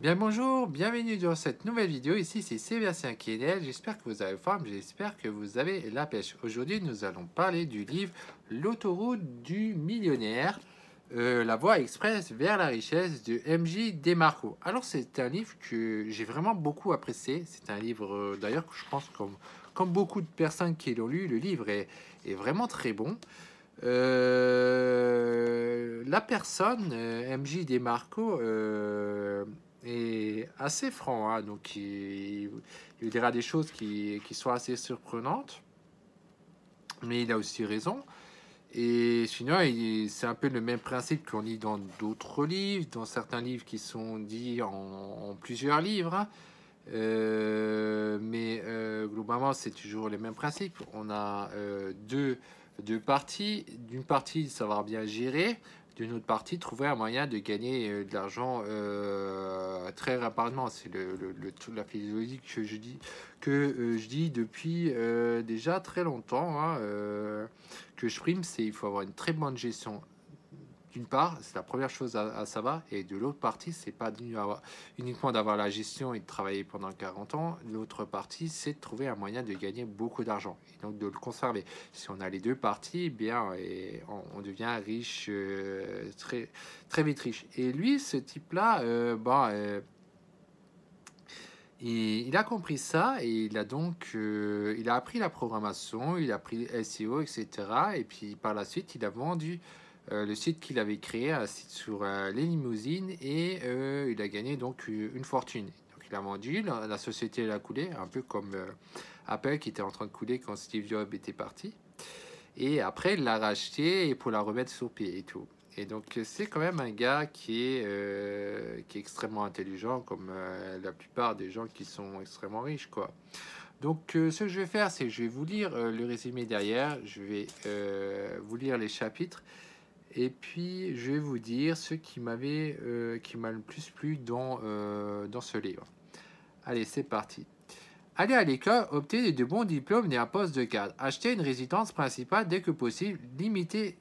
Bien bonjour, bienvenue dans cette nouvelle vidéo. Ici c'est Sébastien qui est là. J'espère que vous avez forme, j'espère que vous avez la pêche. Aujourd'hui nous allons parler du livre L'autoroute du millionnaire, la voie express vers la richesse de MJ DeMarco. Alors c'est un livre que j'ai vraiment beaucoup apprécié. C'est un livre d'ailleurs que je pense comme beaucoup de personnes qui l'ont lu, le livre est vraiment très bon. La personne, MJ DeMarco, est assez franc, hein, donc il dira des choses qui sont assez surprenantes, mais il a aussi raison. Et sinon, c'est un peu le même principe qu'on lit dans d'autres livres, dans certains livres qui sont dits en plusieurs livres, hein. Mais globalement, c'est toujours les mêmes principes. On a deux parties. D'une partie, savoir bien gérer. D'une autre partie, trouver un moyen de gagner de l'argent très rapidement. C'est la philosophie que je dis depuis déjà très longtemps, hein, que je prime, c'est il faut avoir une très bonne gestion. D'une part, c'est la première chose à savoir, et de l'autre partie, c'est pas uniquement d'avoir la gestion et de travailler pendant 40 ans. L'autre partie, c'est de trouver un moyen de gagner beaucoup d'argent et donc de le conserver. Si on a les deux parties, eh bien, on devient riche, très, très vite riche. Et lui, ce type-là, il a compris ça et il a donc il a appris la programmation, il a appris SEO, etc. Et puis par la suite, il a vendu le site qu'il avait créé, un site sur les limousines, et il a gagné donc une fortune. Donc il a vendu, la société elle a coulé, un peu comme Apple qui était en train de couler quand Steve Jobs était parti. Et après, il l'a racheté pour la remettre sur pied et tout. Et donc, c'est quand même un gars qui est extrêmement intelligent, comme la plupart des gens qui sont extrêmement riches, quoi. Donc, ce que je vais faire, c'est que je vais vous lire le résumé derrière. Je vais vous lire les chapitres. Et puis, je vais vous dire ce qui m'a le plus plu dans ce livre. Allez, c'est parti. Aller à l'école, obtenir de bons diplômes et un poste de cadre. Acheter une résidence principale dès que possible. Limiter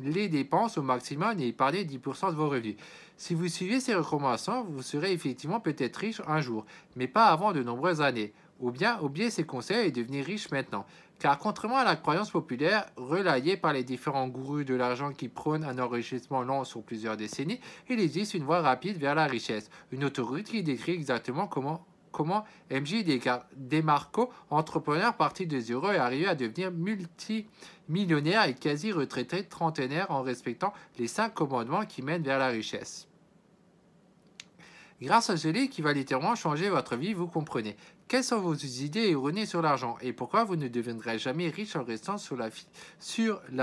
les dépenses au maximum et épargner 10% de vos revenus. Si vous suivez ces recommandations, vous serez effectivement peut-être riche un jour, mais pas avant de nombreuses années. Ou bien oublier ces conseils et devenir riche maintenant. Car contrairement à la croyance populaire, relayée par les différents gourous de l'argent qui prônent un enrichissement lent sur plusieurs décennies, il existe une voie rapide vers la richesse. Une autoroute qui décrit exactement comment MJ Demarco, entrepreneur parti de zéro, est arrivé à devenir multimillionnaire et quasi retraité trentenaire en respectant les 5 commandements qui mènent vers la richesse. Grâce à ce livre qui va littéralement changer votre vie, vous comprenez quelles sont vos idées erronées sur l'argent et pourquoi vous ne deviendrez jamais riche en restant sur la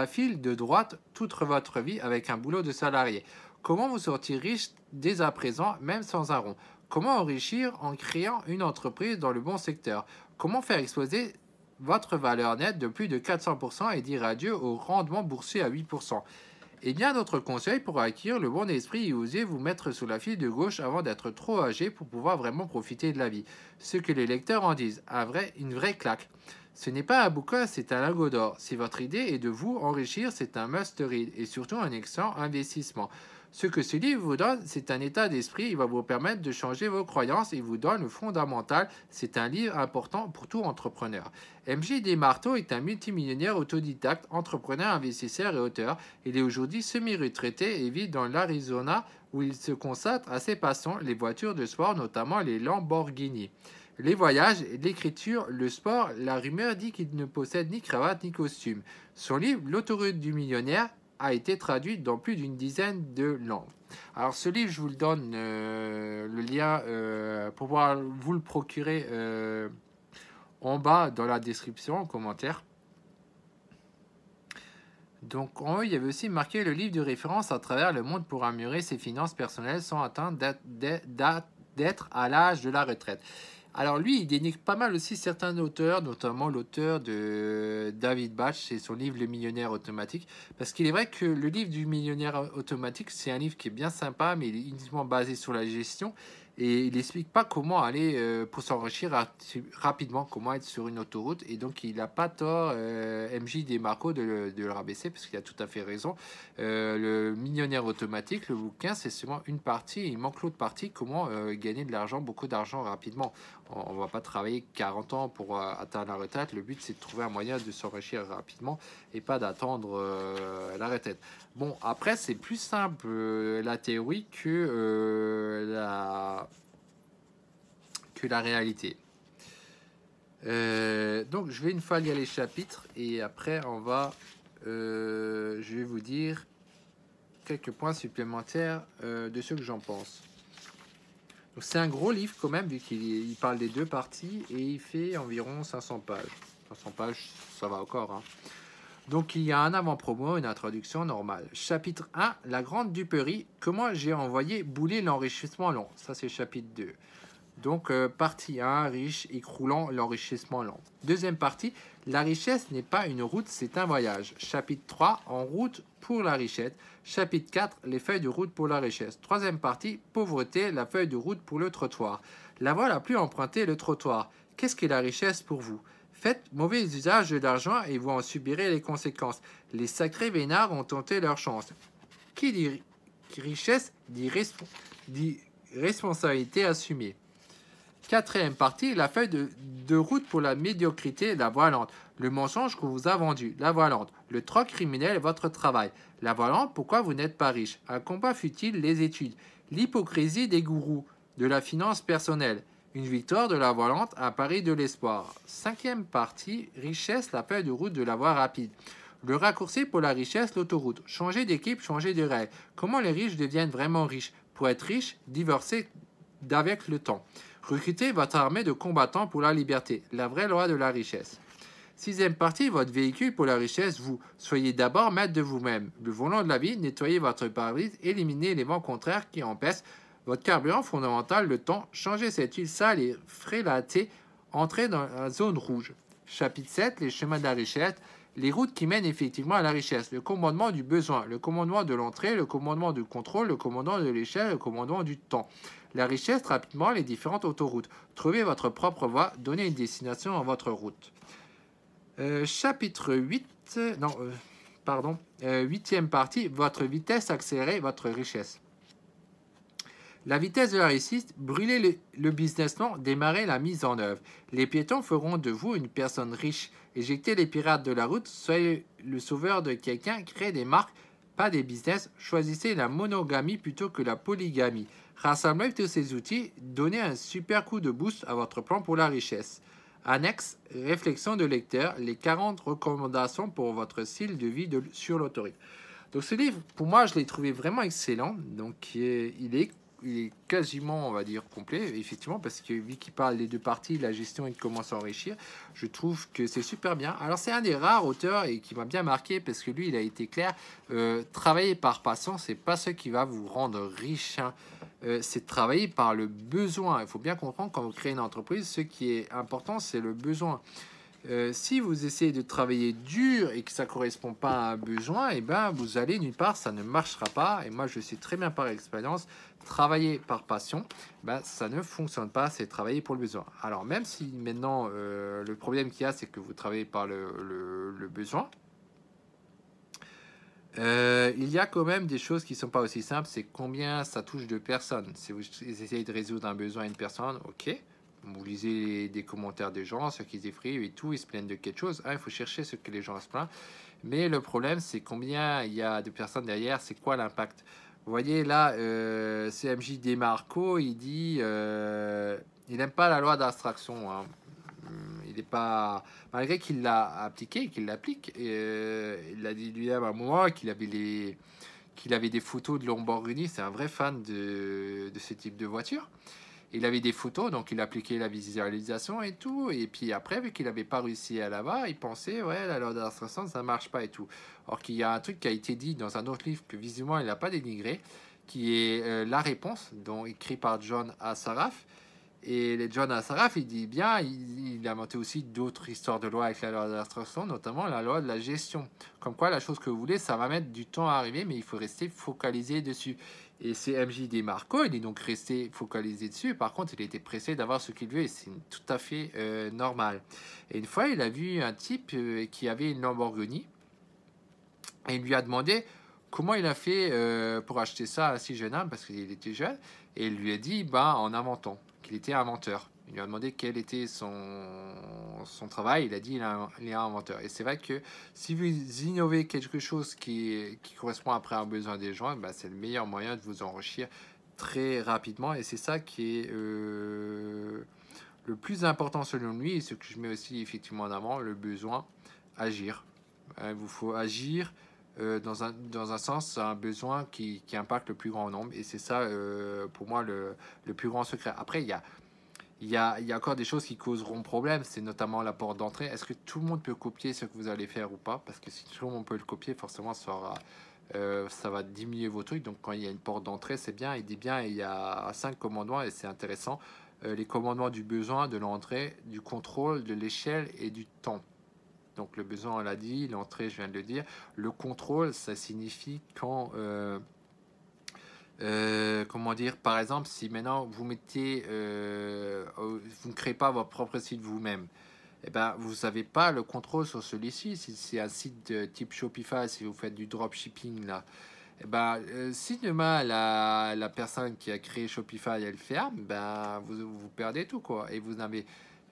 file de droite toute votre vie avec un boulot de salarié. Comment vous sortir riche dès à présent, même sans un rond. Comment enrichir en créant une entreprise dans le bon secteur. Comment faire exploser votre valeur nette de plus de 400% et dire adieu au rendement boursier à 8%. Et bien d'autres conseils pour acquérir le bon esprit et oser vous mettre sous la file de gauche avant d'être trop âgé pour pouvoir vraiment profiter de la vie. Ce que les lecteurs en disent, une vraie claque. Ce n'est pas un bouquin, c'est un lingot d'or. Si votre idée est de vous enrichir, c'est un must-read et surtout un excellent investissement. Ce que ce livre vous donne, c'est un état d'esprit. Il va vous permettre de changer vos croyances et vous donne le fondamental. C'est un livre important pour tout entrepreneur. MJ Desmarteaux est un multimillionnaire autodidacte, entrepreneur, investisseur et auteur. Il est aujourd'hui semi-retraité et vit dans l'Arizona où il se consacre à ses passions, les voitures de sport, notamment les Lamborghini. Les voyages, l'écriture, le sport, la rumeur dit qu'il ne possède ni cravate ni costume. Son livre, L'autoroute du millionnaire, a été traduit dans plus d'une dizaine de langues. Alors ce livre, je vous le donne, le lien pour pouvoir vous le procurer en bas dans la description, en commentaire. Donc en haut, il y avait aussi marqué le livre de référence à travers le monde pour améliorer ses finances personnelles sans attendre d'être à l'âge de la retraite. Alors lui, il dénigre pas mal aussi certains auteurs, notamment l'auteur de David Batch et son livre Le millionnaire automatique. Parce qu'il est vrai que le livre du millionnaire automatique, c'est un livre qui est bien sympa, mais il est uniquement basé sur la gestion. Et il n'explique pas comment aller pour s'enrichir rapidement, comment être sur une autoroute. Et donc, il n'a pas tort, MJ Demarco, de le rabaisser, parce qu'il a tout à fait raison. Le millionnaire automatique, le bouquin, c'est seulement une partie. Il manque l'autre partie, comment gagner de l'argent, beaucoup d'argent rapidement. On ne va pas travailler 40 ans pour atteindre la retraite. Le but, c'est de trouver un moyen de s'enrichir rapidement et pas d'attendre la retraite. Bon, après, c'est plus simple la théorie que la réalité. Donc, je vais une fois lire les chapitres et après, je vais vous dire quelques points supplémentaires de ce que j'en pense. C'est un gros livre quand même, vu qu'il parle des deux parties et il fait environ 500 pages. 500 pages, ça va encore, hein. Donc, il y a un avant-promo, une introduction normale. Chapitre 1, la grande duperie. Comment j'ai envoyé bouler l'enrichissement long. Ça, c'est chapitre 2. Donc, partie 1, riche, écroulant l'enrichissement lent. Deuxième partie, la richesse n'est pas une route, c'est un voyage. Chapitre 3, en route pour la richesse. Chapitre 4, les feuilles de route pour la richesse. Troisième partie, pauvreté, la feuille de route pour le trottoir. La voie la plus empruntée, le trottoir. Qu'est-ce qu'est la richesse pour vous? Faites mauvais usage de l'argent et vous en subirez les conséquences. Les sacrés vénards ont tenté leur chance. Qui dit richesse dit responsabilité assumée. Quatrième partie, la feuille de route pour la médiocrité, la voie lente. Le mensonge qu'on vous a vendu, la voie lente. Le troc criminel, votre travail. La voie lente, pourquoi vous n'êtes pas riche. Un combat futile, les études. L'hypocrisie des gourous, de la finance personnelle. Une victoire de la voie lente, un pari de l'espoir. Cinquième partie, richesse, la feuille de route de la voie rapide. Le raccourci pour la richesse, l'autoroute. Changer d'équipe, changer de règles. Comment les riches deviennent vraiment riches. Pour être riche, divorcer d'avec le temps. Recrutez votre armée de combattants pour la liberté. La vraie loi de la richesse. Sixième partie, votre véhicule pour la richesse, vous. Soyez d'abord maître de vous-même. Le volant de la vie, nettoyez votre pare-brise, éliminez les vents contraires qui empêchent votre carburant fondamental, le temps. Changez cette huile sale et frélatée. Entrez dans la zone rouge. Chapitre 7, les chemins de la richesse. Les routes qui mènent effectivement à la richesse. Le commandement du besoin, le commandement de l'entrée, le commandement du contrôle, le commandement de l'échelle, le commandement du temps. La richesse, rapidement, les différentes autoroutes. Trouvez votre propre voie, donnez une destination à votre route. Chapitre 8, huitième partie, votre vitesse accélérée, votre richesse. La vitesse de la réussite, brûler le businessman, démarrer la mise en œuvre. Les piétons feront de vous une personne riche. Éjectez les pirates de la route, soyez le sauveur de quelqu'un, créez des marques, pas des business. Choisissez la monogamie plutôt que la polygamie. Rassemblez tous ces outils, donnez un super coup de boost à votre plan pour la richesse. Annexe, réflexion de lecteur, les 40 recommandations pour votre style de vie sur l'autorité. Donc ce livre, pour moi, je l'ai trouvé vraiment excellent. Donc il est quasiment, on va dire, complet, effectivement, parce que vu qu'il parle des deux parties, la gestion et de comment s'enrichir, je trouve que c'est super bien. Alors, c'est un des rares auteurs et qui m'a bien marqué, parce que lui, il a été clair, travailler par passion, c'est pas ce qui va vous rendre riche, hein. C'est travailler par le besoin. Il faut bien comprendre, quand vous créez une entreprise, ce qui est important, c'est le besoin. Si vous essayez de travailler dur et que ça ne correspond pas à un besoin, et ben vous allez nulle part, ça ne marchera pas. Et moi, je sais très bien par expérience, travailler par passion, ben, ça ne fonctionne pas, c'est travailler pour le besoin. Alors même si maintenant, le problème qu'il y a, c'est que vous travaillez par le besoin, il y a quand même des choses qui ne sont pas aussi simples, c'est combien ça touche de personnes. Si vous essayez de résoudre un besoin à une personne, ok. Vous lisez des commentaires des gens, ceux qui s'effrient et tout, ils se plaignent de quelque chose. Il faut chercher ce que les gens se plaignent. Mais le problème, c'est combien il y a de personnes derrière, c'est quoi l'impact. Vous voyez là, CMJ Demarco, il dit il n'aime pas la loi d'abstraction, hein. Il n'est pas, malgré qu'il l'a appliqué, qu'il l'applique, il a dit lui-même à un moment qu'il avait des photos de Lamborghini. C'est un vrai fan de ce type de voiture. Il avait des photos, donc il appliquait la visualisation et tout. Et puis après, vu qu'il n'avait pas réussi à l'avoir, il pensait, ouais, la loi d'abstraction, ça ne marche pas et tout. Or qu'il y a un truc qui a été dit dans un autre livre que visiblement il n'a pas dénigré, qui est La Réponse, dont écrit par John Assaraf. Et les John Assaraf, il dit bien, il a inventé aussi d'autres histoires de loi avec la loi de l'abstraction, notamment la loi de la gestion. Comme quoi, la chose que vous voulez, ça va mettre du temps à arriver, mais il faut rester focalisé dessus. Et c'est MJ Marco, il est donc resté focalisé dessus. Par contre, il était pressé d'avoir ce qu'il veut, et c'est tout à fait normal. Et une fois, il a vu un type qui avait une Lamborghini, et il lui a demandé comment il a fait pour acheter ça à si jeune homme, parce qu'il était jeune, et il lui a dit, bah, en inventant, qu'il était inventeur. Il lui a demandé quel était son travail, il a dit il est un inventeur. Et c'est vrai que si vous innovez quelque chose qui correspond après à un besoin des gens, bah, c'est le meilleur moyen de vous enrichir très rapidement. Et c'est ça qui est le plus important selon lui, et ce que je mets aussi effectivement en avant, le besoin agir. Il vous faut agir dans un sens, un besoin qui impacte le plus grand nombre. Et c'est ça, pour moi, le plus grand secret. Après, il y a encore des choses qui causeront problème. C'est notamment la porte d'entrée. Est-ce que tout le monde peut copier ce que vous allez faire ou pas? Parce que si tout le monde peut le copier, forcément, ça va diminuer vos trucs. Donc, quand il y a une porte d'entrée, c'est bien. Il dit bien, il y a 5 commandements et c'est intéressant. Les commandements du besoin, de l'entrée, du contrôle, de l'échelle et du temps. Donc le besoin, on l'a dit, l'entrée, je viens de le dire. Le contrôle, ça signifie quand, comment dire, par exemple, si maintenant vous mettez, vous ne créez pas votre propre site vous-même, eh ben, vous n'avez pas le contrôle sur celui-ci. Si c'est un site de type Shopify, si vous faites du dropshipping là, eh ben, si demain la personne qui a créé Shopify elle ferme, ben, vous perdez tout quoi. Et vous n'avez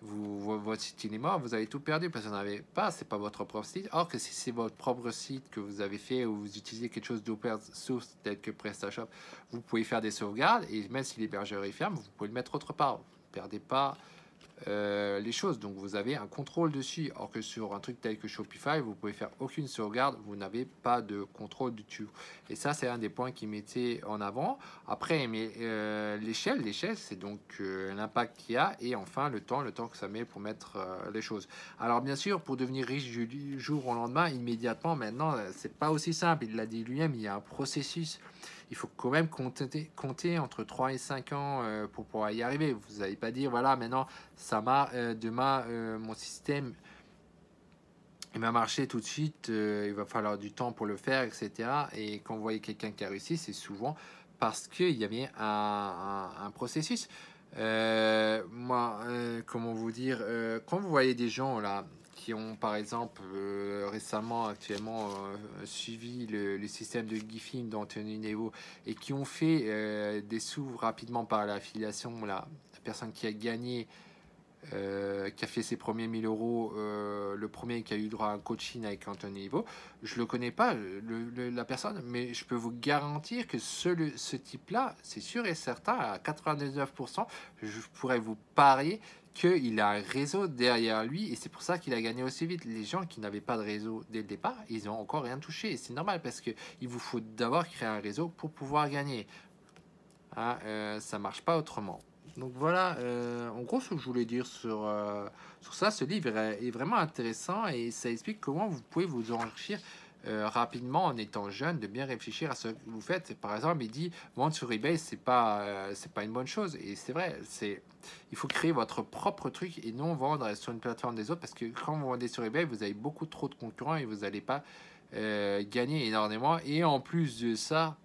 votre site il est mort, vous avez tout perdu parce que vous n'avez pas, c'est pas votre propre site. Or que si c'est votre propre site que vous avez fait ou vous utilisez quelque chose d'open source tel que PrestaShop, vous pouvez faire des sauvegardes et même si l'hébergeur est ferme, vous pouvez le mettre autre part. Vous ne perdez pas les choses. Donc vous avez un contrôle dessus. Or que sur un truc tel que Shopify, vous pouvez faire aucune sauvegarde, vous n'avez pas de contrôle du tout. Et ça, c'est un des points qui mettait en avant. Après, mais l'échelle, c'est donc l'impact qu'il y a et enfin le temps que ça met pour mettre les choses. Alors bien sûr, pour devenir riche du jour au lendemain, immédiatement, maintenant, c'est pas aussi simple. Il l'a dit lui-même, il y a un processus. Il faut quand même compter entre 3 et 5 ans pour pouvoir y arriver. Vous n'allez pas dire, voilà, maintenant, demain, mon système, il va marcher tout de suite, il va falloir du temps pour le faire, etc. Et quand vous voyez quelqu'un qui a réussi, c'est souvent parce qu'il y avait un processus. Comment vous dire, quand vous voyez des gens là qui ont par exemple actuellement suivi le système de GIFIM d'Anthony Nevo et qui ont fait des sous rapidement par l'affiliation, la personne qui a gagné qui a fait ses premiers 1000 euros, le premier qui a eu droit à un coaching avec Anthony Nevo, je le connais pas, la personne, mais je peux vous garantir que ce type-là, c'est sûr et certain, à 99%, je pourrais vous parier qu'il a un réseau derrière lui et c'est pour ça qu'il a gagné aussi vite. Les gens qui n'avaient pas de réseau dès le départ, ils n'ont encore rien touché et c'est normal parce qu'il vous faut d'abord créer un réseau pour pouvoir gagner. Hein, ça marche pas autrement. Donc voilà, en gros, ce que je voulais dire sur ça, ce livre est vraiment intéressant et ça explique comment vous pouvez vous enrichir rapidement en étant jeune, de bien réfléchir à ce que vous faites. Par exemple, il dit vendre sur eBay, c'est pas une bonne chose et c'est vrai. Il faut créer votre propre truc et non vendre sur une plateforme des autres parce que quand vous vendez sur eBay, vous avez beaucoup trop de concurrents et vous n'allez pas gagner énormément. Et en plus de ça,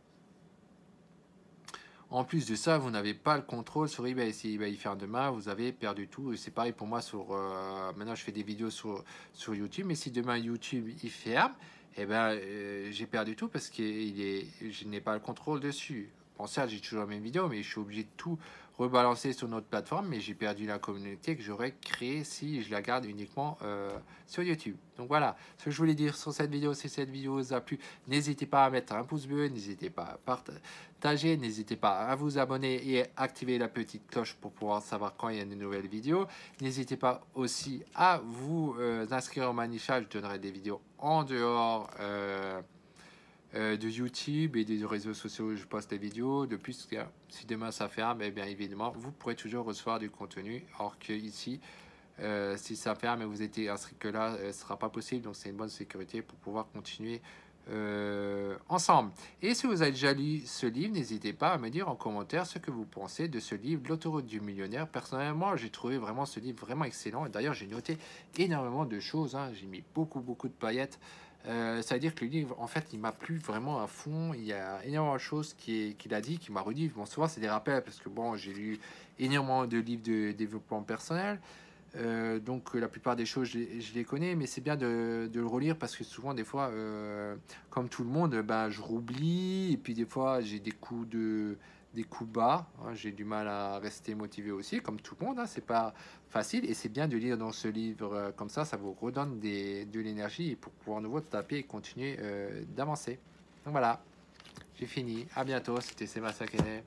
vous n'avez pas le contrôle sur eBay. Si eBay ferme demain, vous avez perdu tout. Et c'est pareil pour moi maintenant, je fais des vidéos sur YouTube. Mais si demain YouTube il ferme, eh ben, j'ai perdu tout parce que je n'ai pas le contrôle dessus. Bon, certes, j'ai toujours mes vidéos, mais je suis obligé de tout rebalancer sur notre plateforme. Mais j'ai perdu la communauté que j'aurais créée si je la garde uniquement sur YouTube. Donc voilà, ce que je voulais dire sur cette vidéo, si cette vidéo vous a plu, n'hésitez pas à mettre un pouce bleu, n'hésitez pas à partager, n'hésitez pas à vous abonner et activer la petite cloche pour pouvoir savoir quand il y a de nouvelles vidéos. N'hésitez pas aussi à vous inscrire au Manicha, je donnerai des vidéos en dehors de YouTube et des réseaux sociaux où je poste des vidéos. De plus, si demain ça ferme, eh bien évidemment, vous pourrez toujours recevoir du contenu, alors que ici, si ça ferme et vous étiez inscrit que là, ce sera pas possible. Donc c'est une bonne sécurité pour pouvoir continuer ensemble. Et si vous avez déjà lu ce livre, n'hésitez pas à me dire en commentaire ce que vous pensez de ce livre, L'autoroute du millionnaire. Personnellement, j'ai trouvé vraiment ce livre vraiment excellent. Et d'ailleurs, j'ai noté énormément de choses, hein. J'ai mis beaucoup de paillettes. Ça veut dire que le livre, en fait, il m'a plu vraiment à fond. Il y a énormément de choses qu'il a dit, qui m'a redit. Bon, souvent, c'est des rappels, parce que bon, j'ai lu énormément de livres de développement personnel. Donc la plupart des choses, je les connais, mais c'est bien de le relire parce que souvent, des fois, comme tout le monde, ben, je roublie. Et puis des fois, j'ai des coups bas, hein. J'ai du mal à rester motivé aussi, comme tout le monde, hein. C'est pas facile. Et c'est bien de lire dans ce livre comme ça vous redonne de l'énergie pour pouvoir à nouveau taper et continuer d'avancer. Donc voilà, j'ai fini. À bientôt. C'était Sébastien Kenet.